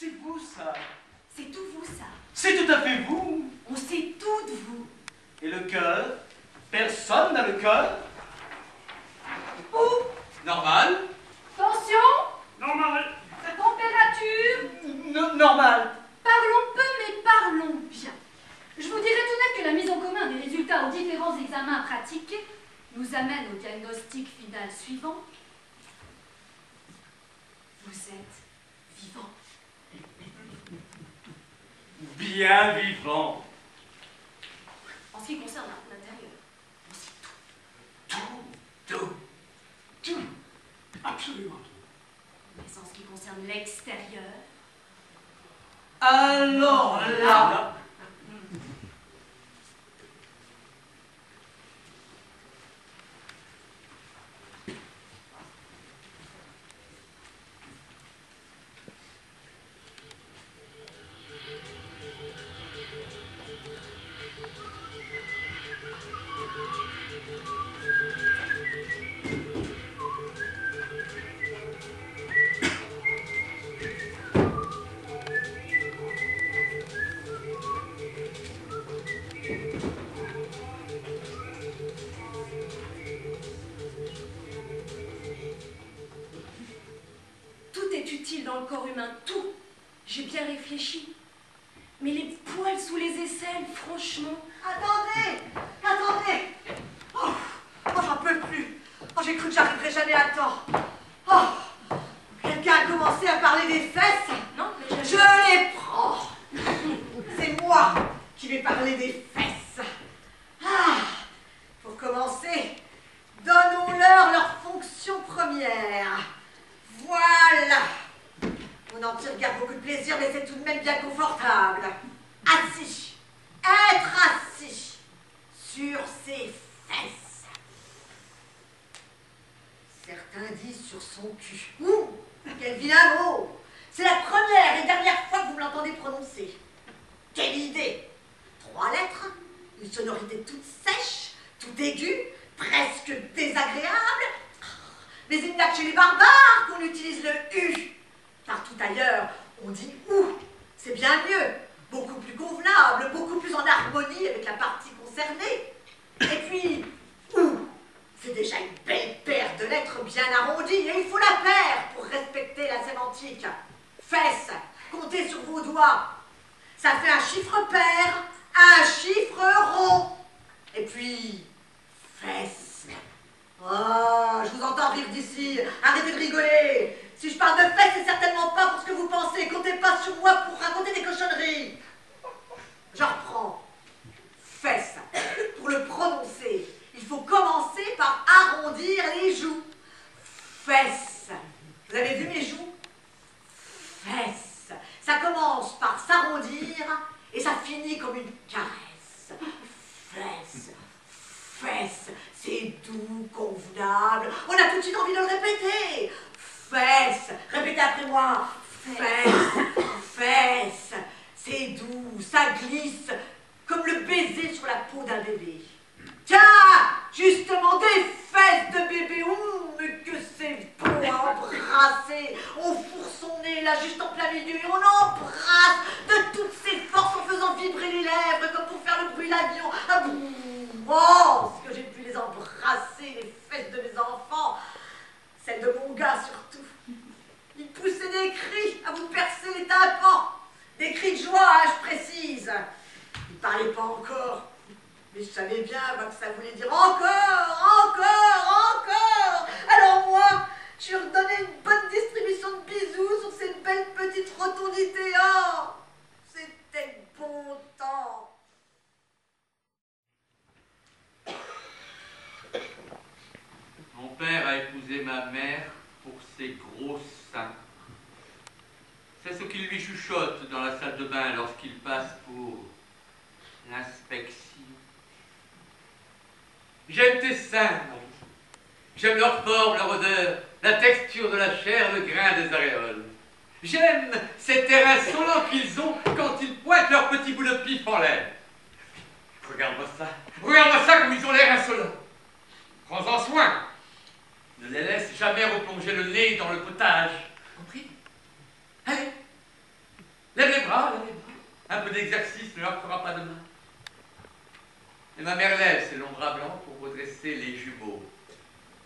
C'est vous, ça. C'est tout vous, ça. C'est tout à fait vous. On sait tout de vous. Et le cœur? Personne n'a le cœur? Où? Normal. Tension? Normal. Température? Normal. Parlons peu, mais parlons bien. Je vous dirais tout de même que la mise en commun des résultats aux différents examens pratiqués nous amène au diagnostic final suivant. Vous êtes vivant. Bien vivant. En ce qui concerne l'intérieur, on sait Tout. Absolument tout. mais en ce qui concerne l'extérieur, Alors là... tout est utile dans le corps humain, tout. J'ai bien réfléchi. Mais les poils sous les aisselles, franchement... Attendez. Oh, j'en peux plus. Oh, j'ai cru que j'arriverais jamais à temps. Oh, quelqu'un a commencé à parler des fesses. Non, mais Je les prends. C'est moi qui vais parler des fesses. Pour commencer, donnons-leur leur fonction première. Voilà. On en tire garde beaucoup de plaisir, mais c'est tout de même bien confortable. Assis. Être assis sur ses fesses. Certains disent sur son cul. Quel vilain mot! C'est la première et dernière fois que vous me l'entendez prononcer. Quelle idée! 3 lettres, une sonorité toute sèche, toute aiguë, presque désagréable. Mais il n'y a que chez les barbares qu'on utilise le U. Partout ailleurs, on dit OU. C'est bien mieux, beaucoup plus convenable, beaucoup plus en harmonie avec la partie concernée. Et puis, OU, c'est déjà une belle paire de lettres bien arrondies, et il faut la paire pour respecter la sémantique. Fesses, comptez sur vos doigts. Ça fait un chiffre pair, un chiffre rond. Et puis, fesses. Oh, je vous entends rire d'ici. Arrêtez de rigoler. Si je parle de fesses, c'est certainement pas pour ce que vous pensez. Comptez pas sur moi pour raconter des cochonneries. Je reprends. Fesses. Pour le prononcer, il faut commencer par arrondir les joues. Fesses. Vous avez vu mes joues? Fesses. Ça commence par s'arrondir et ça finit comme une caresse. Fesses. Fesses. C'est doux, convenable. On a tout de suite envie de le répéter. Fesses. Répétez après moi. Fesses. Fesses. C'est doux, ça glisse comme le baiser sur la peau d'un bébé. Tiens, justement, des fesses de bébé. Mais que c'est beau à embrasser. On fourre son nez là, juste en plein milieu, et on embrasse de toutes ses forces en faisant vibrer les lèvres, comme pour faire le bruit de l'avion. Ah, oh, ce que j'ai pu les embrasser, les fesses de mes enfants. Celles de mon gars, surtout. Il poussait des cris à vous percer les tympans. Des cris de joie, je précise. Il parlait pas encore. Mais je savais bien que ça voulait dire encore, encore, encore. Alors moi, je lui redonnais une bonne distribution de bisous sur ces belles petites rotondités. Oh, c'était le bon temps. Mon père a épousé ma mère pour ses gros seins. C'est ce qu'il lui chuchote dans la salle de bain lorsqu'il passe pour l'inspection. J'aime tes seins, Marie. J'aime leur forme, leur odeur, la texture de la chair, le grain des aréoles. J'aime cet air insolent qu'ils ont quand ils pointent leur petit bout de pif en l'air. Regarde-moi ça comme ils ont l'air insolents. Prends-en soin. Ne les laisse jamais replonger le nez dans le potage. Compris? Allez, Et ma mère lève ses longs bras blancs pour redresser les jumeaux.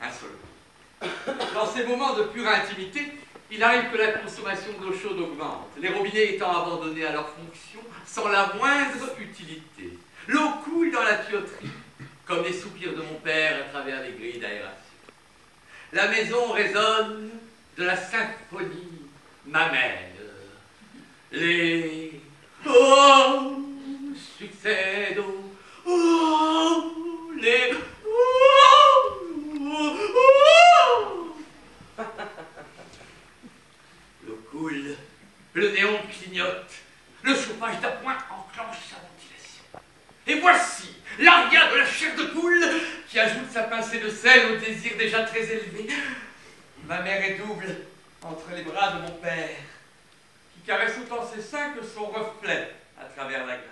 Insolent. Dans ces moments de pure intimité, il arrive que la consommation d'eau chaude augmente, les robinets étant abandonnés à leur fonction sans la moindre utilité. L'eau coule dans la tuyauterie, comme les soupirs de mon père à travers les grilles d'aération. La maison résonne de la symphonie mammaire. Les oh succèdent aux oh, les l'eau coule, le néon clignote, le chauffage d'appoint enclenche sa ventilation. Et voici l'aria de la chair de poule qui ajoute sa pincée de sel au désir déjà très élevé. Ma mère est double entre les bras de mon père, qui caresse autant ses seins que son reflet à travers la glace.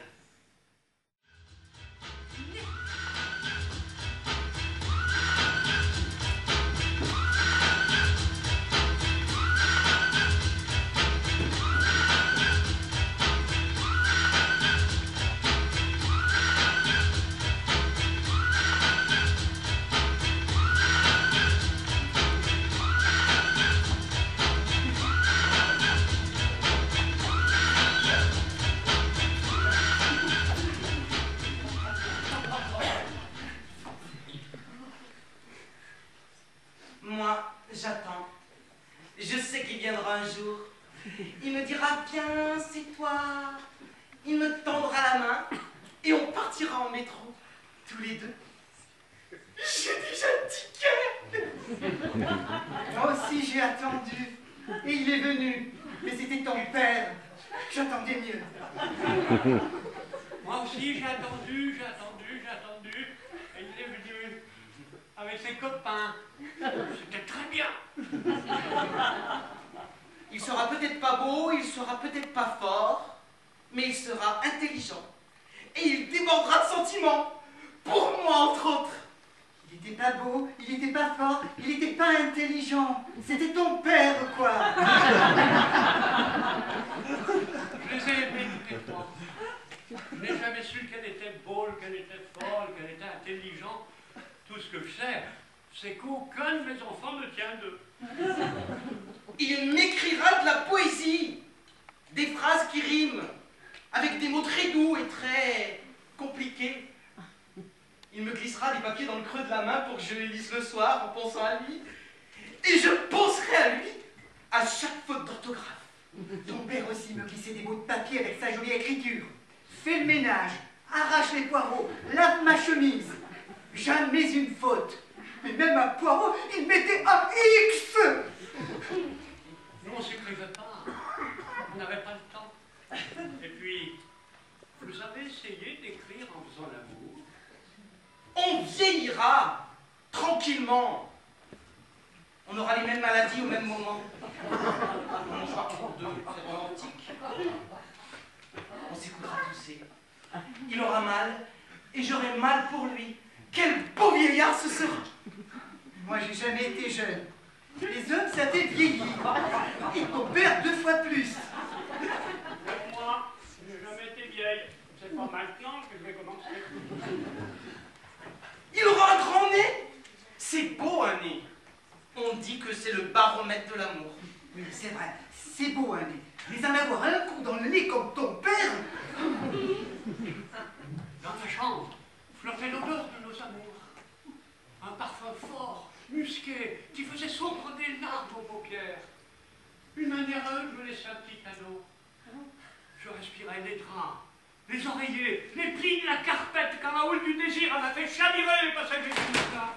Moi, j'attends. Je sais qu'il viendra un jour. Il me dira, viens, c'est toi. Il me tendra la main et on partira en métro, tous les deux. J'ai déjà le ticket. Moi aussi j'ai attendu, et il est venu, mais c'était ton père. J'attendais mieux. Moi aussi j'ai attendu, et il est venu avec ses copains. C'était très bien. Il sera peut-être pas beau, il sera peut-être pas fort, mais il sera intelligent. Et il débordera de sentiments. Pour moi, entre autres. Il était pas beau, il était pas fort, il était pas intelligent. C'était ton père, quoi. Je les ai aimés tous les trois. Je n'ai jamais su qu'elle était beau, qu'elle était folle, qu'elle était intelligente. Tout ce que je sais, c'est qu'aucun de mes enfants ne tient d'eux. Il m'écrira de la poésie, des phrases qui riment, avec des mots très doux et très compliqués. Il me glissera des papiers dans le creux de la main pour que je les lise le soir en pensant à lui. Et je penserai à lui à chaque faute d'orthographe. Ton père aussi me glissait des bouts de papier avec sa jolie écriture. Fais le ménage, arrache les poireaux, lave ma chemise. Jamais une faute. Mais même un poireau, il mettait un X. Nous, on s'écrivait pas. On n'avait pas le temps. Et puis, vous avez essayé d'écrire en faisant l'amour. On vieillira tranquillement. On aura les mêmes maladies au même moment. On mangera pour deux, c'est romantique. On s'écoutera tousser. Il aura mal et j'aurai mal pour lui. Quel beau vieillard ce sera! Moi, j'ai jamais été jeune. Les hommes, ça fait vieillir. Et ton père 2 fois plus. Moi, je n'ai jamais été vieille. C'est pas maintenant que je vais commencer. Il aura un grand nez! C'est beau un nez. On dit que c'est le baromètre de l'amour. Oui, c'est vrai, c'est beau, hein, mais en avoir un coup dans le nez comme ton père. Dans ma chambre, flottait l'odeur de nos amours. Un parfum fort, musqué, qui faisait sombrer des larmes aux paupières. Une manière me laissait un petit cadeau. Je respirais les draps, les oreillers, les plis de la carpette quand la houle du désir avait fait chavirer les passagers du matin.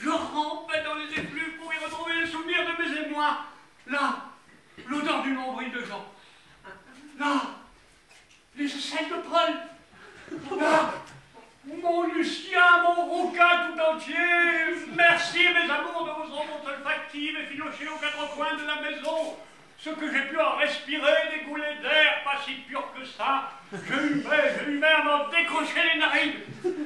Je rampais dans les effluves pour y retrouver les souvenirs de mes émois. Là, l'odeur du nombril de Jean. Là, les aisselles de Paul. Là, mon Lucien, mon rouquin tout entier. Merci, mes amours, de vos ondes olfactives effilochées aux 4 coins de la maison. Ce que j'ai pu en respirer, des goulets d'air, pas si purs que ça. J'ai eu à m'en décrocher les narines.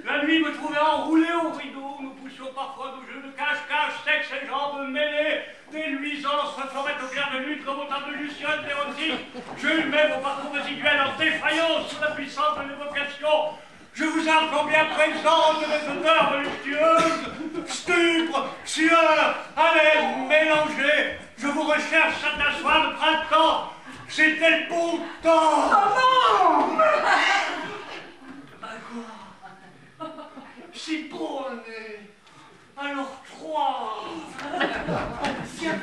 La nuit me trouvait enroulé au rideau. Nous poussions parfois nos jeux de cache-cache, sexe et jambes mêlées. Des luisances refloraient au clair de lune comme autant de lucioles érotiques. J'humais mon parcours résiduel en défaillance sous la puissance de l'évocation. Je vous entends bien présente des odeurs voluptueuses, stupre, sueur, haleine mélangée. Je vous recherche un soir de printemps. C'était le beau temps. Oh non! Bah quoi? Si beau on est. Alors 3. Tiens.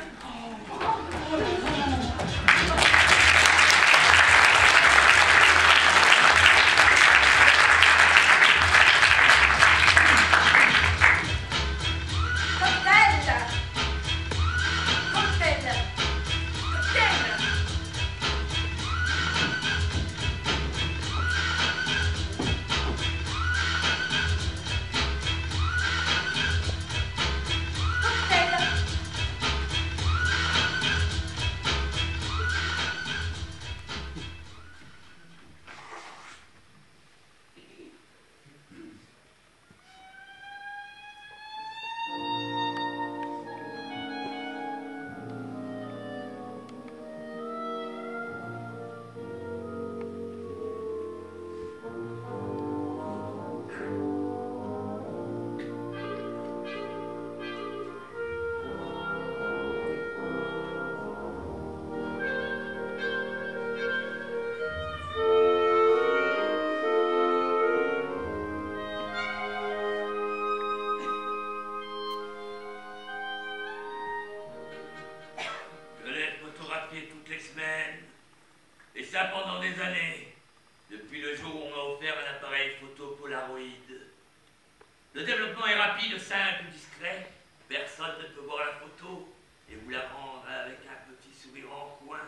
Le développement est rapide, simple, discret. Personne ne peut voir la photo et vous la rendre avec un petit sourire en coin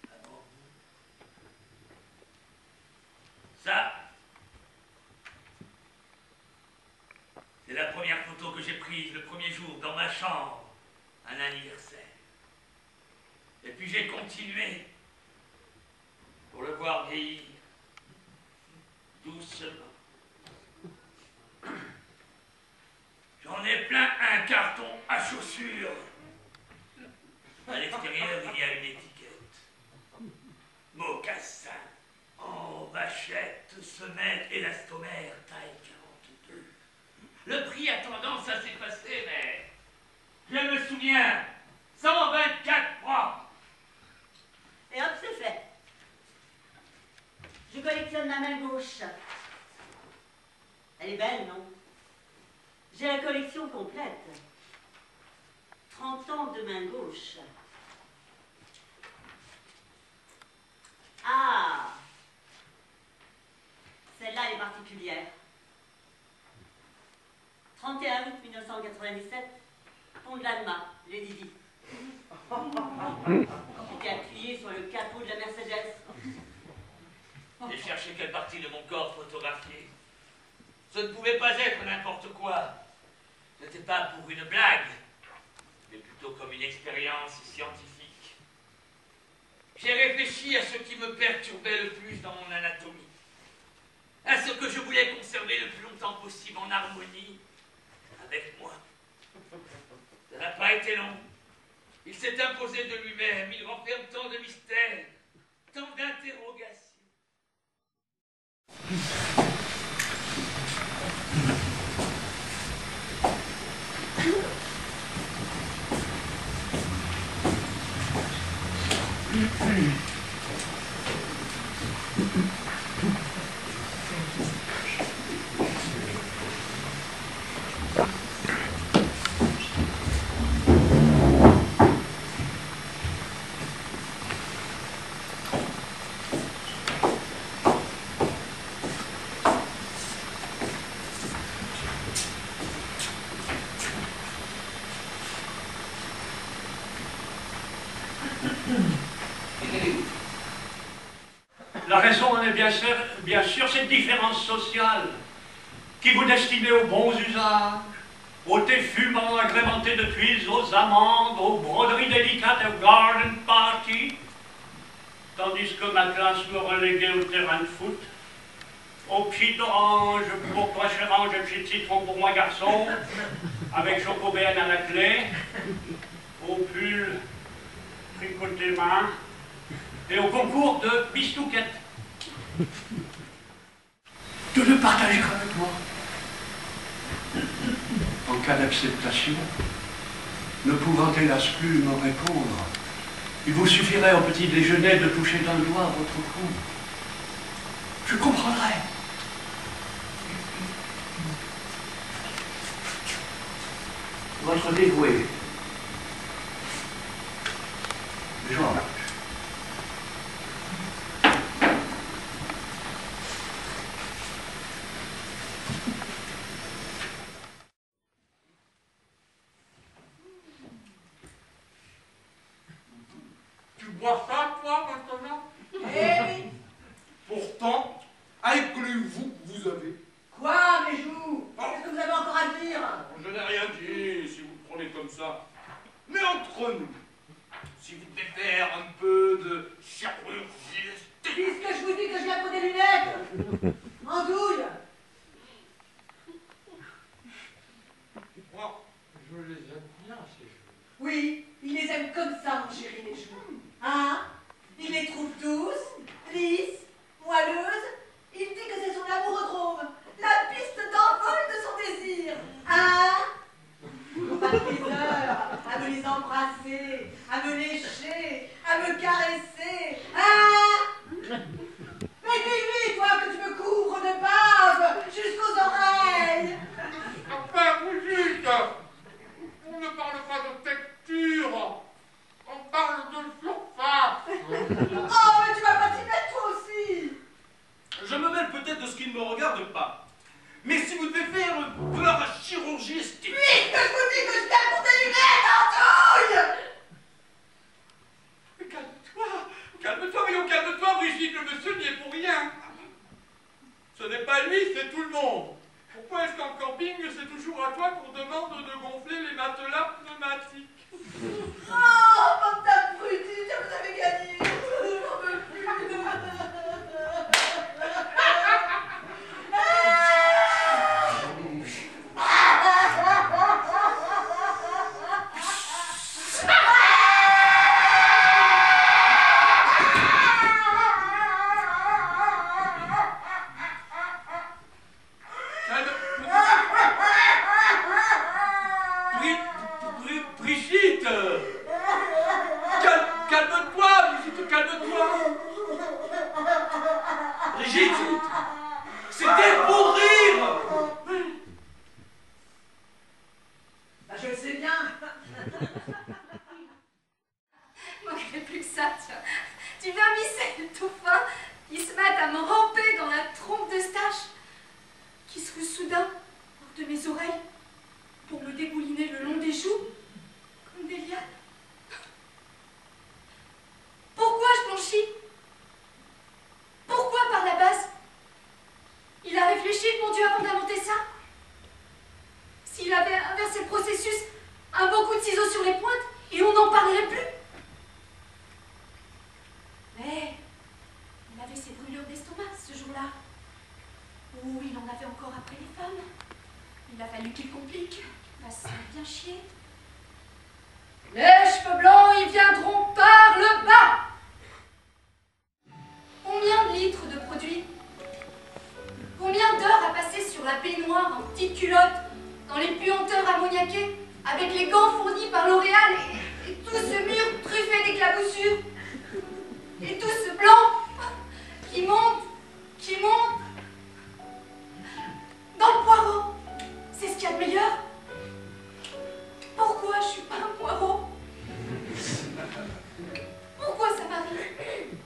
avant vous. Ça, c'est la première photo que j'ai prise le premier jour dans ma chambre, un anniversaire. Et puis j'ai continué pour le voir vieillir doucement. J'en ai plein un carton à chaussures. À l'extérieur, il y a une étiquette. Mocassin, en vachette, semelle, élastomère, taille 42. Le prix a tendance à s'effacer, mais je me souviens, 124 francs. Et hop, c'est fait. Je collectionne ma main gauche. Elle est belle, non? J'ai la collection complète. 30 ans de main gauche. Ah! Celle-là, elle est particulière. 31 août 1997, pont de l'Alma, Lady Di. J'étais appuyé sur le capot de la Mercedes. J'ai cherché quelle partie de mon corps photographier. Ce ne pouvait pas être n'importe quoi. Ce n'était pas pour une blague, mais plutôt comme une expérience scientifique. J'ai réfléchi à ce qui me perturbait le plus dans mon anatomie, à ce que je voulais conserver le plus longtemps possible en harmonie avec moi. Ça n'a pas été long. Il s'est imposé de lui-même, il renferme tant de mystères, tant d'interrogations. La raison en est bien sûr cette différence sociale qui vous destinait aux bons usages, au thé fumant agrémenté de tuiles aux amandes, aux broderies délicates au garden party, tandis que ma classe me reléguait au terrain de foot, au pied d'orange pour toi chérange et pied de citron pour moi garçon, avec chocobéenne à la clé, au pull tricoté main, et au concours de bistouquette. de le partager avec moi. En cas d'acceptation, ne pouvant hélas plus me répondre, il vous suffirait au petit déjeuner de toucher d'un doigt votre cou. Je comprendrai. Votre dévoué, Georges. Tu bois ça, toi, maintenant? Eh oui. Pourtant, avec les vous que vous avez. Quoi, mes joues? Qu'est-ce que vous avez encore à dire? Je n'ai rien dit, si vous le prenez comme ça. Mais entre nous, si vous devez faire un peu de chirurgie esthétique. Puisque je vous dis que je viens pour des lunettes. Andouille. Moi, je les aime bien, ces jeux. Oui, il les aime comme ça, mon chéri, les joues. Hein? Il les trouve douces, lisses, moelleuses. Il dit que c'est son amoureux, la piste d'envol de son désir. Hein? On passe des heures à me les embrasser, à me lécher, à me caresser. Hein? Mais dis-lui, toi, que tu me couvres de bave jusqu'aux oreilles. Enfin, vous dites, on ne parle pas de texture, on parle de surface. Oh, mais tu vas pas t'y mettre toi aussi. Je me mêle peut-être de ce qui ne me regarde pas. Mais si vous devez faire de la chirurgie esthétique... Puisque je vous dis que je viens pour des lunettes, Andouille. Mais calme-toi, voyons, calme-toi, Brigitte, le monsieur n'y est pour rien. Ce n'est pas lui, c'est tout le monde. Pourquoi est-ce qu'en camping, c'est toujours à toi qu'on demande de gonfler les matelas pneumatiques? Oh, bande d'abrutis, vous avez gagné. J'en veux plus. Brigitte! Calme-toi, Brigitte, calme-toi! Brigitte! C'était pour rire! Bah, je le sais bien. Il manquerait plus que ça, tiens. Du vermicelle tout fin qui se mettent à me ramper dans la trompe de Stache, qui se roule soudain hors de mes oreilles pour me débouliner le long des joues comme des lianes. Pourquoi je blanchis? Pourquoi par la base? Il a réfléchi, mon Dieu, avant d'inventer ça? S'il avait inversé le processus, un bon coup de ciseau sur les pointes, et on n'en parlerait plus. Mais il avait ses brûlures d'estomac ce jour-là. Ou il en avait encore après les femmes. Il a fallu qu'il complique. Ça bien chier. Les cheveux blancs, ils viendront par le bas. Combien de litres de produits? Combien d'heures à passer sur la baignoire en petite culotte, dans les puanteurs ammoniaquées, avec les gants fournis par L'Oréal et tout ce mur truffé d'éclaboussures? Et tout ce blanc qui monte dans le poireau. C'est ce qu'il y a de meilleur. Pourquoi je suis pas un poireau? Pourquoi ça m'arrive?